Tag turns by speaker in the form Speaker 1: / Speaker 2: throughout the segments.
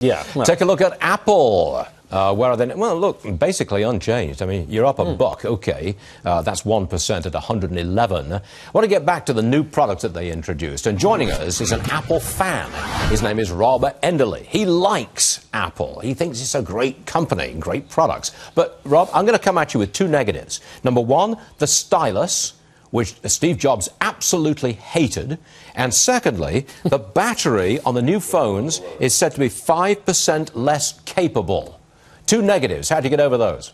Speaker 1: Yeah. Well. Take a look at Apple. Where are they? Well, look, basically unchanged. I mean, you're up a buck, okay. That's 1% at 111. I want to get back to the new products that they introduced. And joining us is an Apple fan. His name is Rob Enderle. He likes Apple. He thinks it's a great company, great products. But, Rob, I'm going to come at you with two negatives. Number one, the stylus, which Steve Jobs absolutely hated. And secondly, the battery on the new phones is said to be 5% less capable. Two negatives. How do you get over those?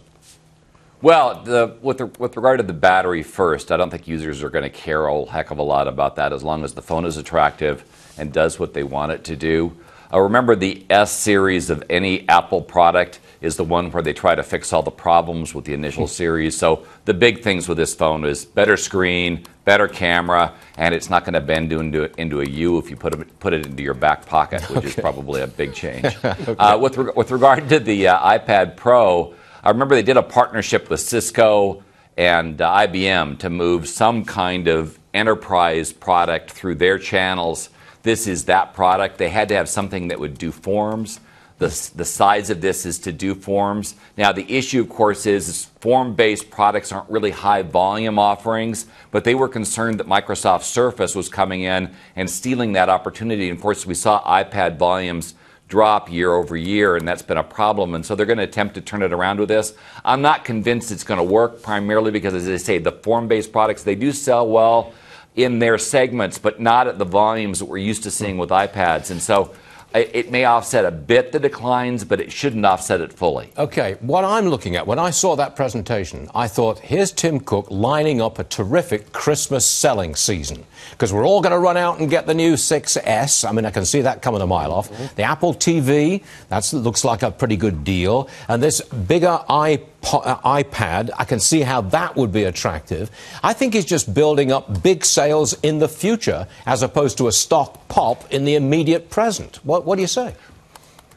Speaker 2: Well, with regard to the battery first, I don't think users are going to care a heck of a lot about that as long as the phone is attractive and does what they want it to do. Remember, the S series of any Apple product is the one where they try to fix all the problems with the initial series. So the big things with this phone is better screen, better camera, and it's not going to bend into a U if you put it into your back pocket, which is probably a big change. Okay. With regard to the iPad Pro, I remember they did a partnership with Cisco and IBM to move some kind of enterprise product through their channels. This is that product. They had to have something that would do forms. The size of this is to do forms. Now, the issue, of course, is form-based products aren't really high-volume offerings, but they were concerned that Microsoft Surface was coming in and stealing that opportunity. And, of course, we saw iPad volumes drop year over year, and that's been a problem. And so they're going to attempt to turn it around with this. I'm not convinced it's going to work, primarily because, as I say, the form-based products, they do sell well in their segments, but not at the volumes that we're used to seeing with iPads. And so it may offset a bit the declines, but it shouldn't offset it fully.
Speaker 1: Okay, what I'm looking at, when I saw that presentation, I thought, here's Tim Cook lining up a terrific Christmas selling season. Because we're all going to run out and get the new 6S. I mean, I can see that coming a mile off. The Apple TV, that looks like a pretty good deal. And this bigger iPad, I can see how that would be attractive. I think he's just building up big sales in the future as opposed to a stock pop in the immediate present. What do you say?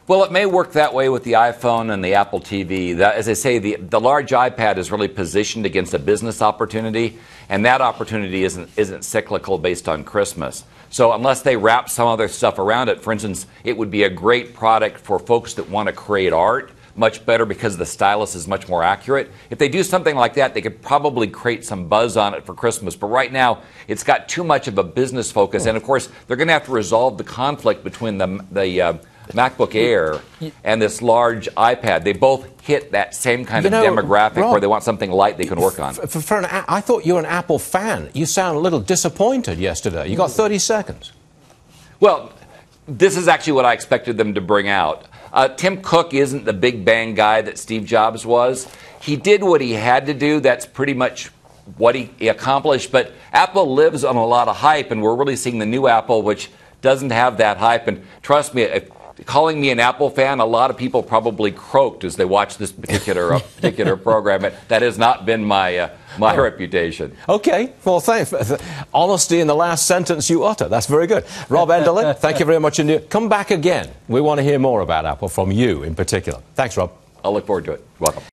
Speaker 2: Well, it may work that way with the iPhone and the Apple TV. As I say, the large iPad is really positioned against a business opportunity, and that opportunity isn't cyclical based on Christmas. So unless they wrap some other stuff around it, for instance, it would be a great product for folks that want to create art, much better because the stylus is much more accurate. If they do something like that, they could probably create some buzz on it for Christmas. But right now, it's got too much of a business focus. And, of course, they're going to have to resolve the conflict between the MacBook Air and this large iPad. They both hit that same kind of demographic, Rob, where they want something light they can work on.
Speaker 1: I thought you were an Apple fan. You sound a little disappointed yesterday. You got 30 seconds.
Speaker 2: Well, this is actually what I expected them to bring out. Tim Cook isn't the big bang guy that Steve Jobs was. He did what he had to do. That's pretty much what he accomplished. But Apple lives on a lot of hype, and we're really seeing the new Apple, which doesn't have that hype. And trust me, calling me an Apple fan, a lot of people probably croaked as they watched this particular program. That has not been my reputation.
Speaker 1: Okay. Well, thanks. Honesty in the last sentence you utter. That's very good. Rob Enderle, thank you very much indeed. Come back again. We want to hear more about Apple from you in particular. Thanks, Rob.
Speaker 2: I'll look forward to it. Welcome.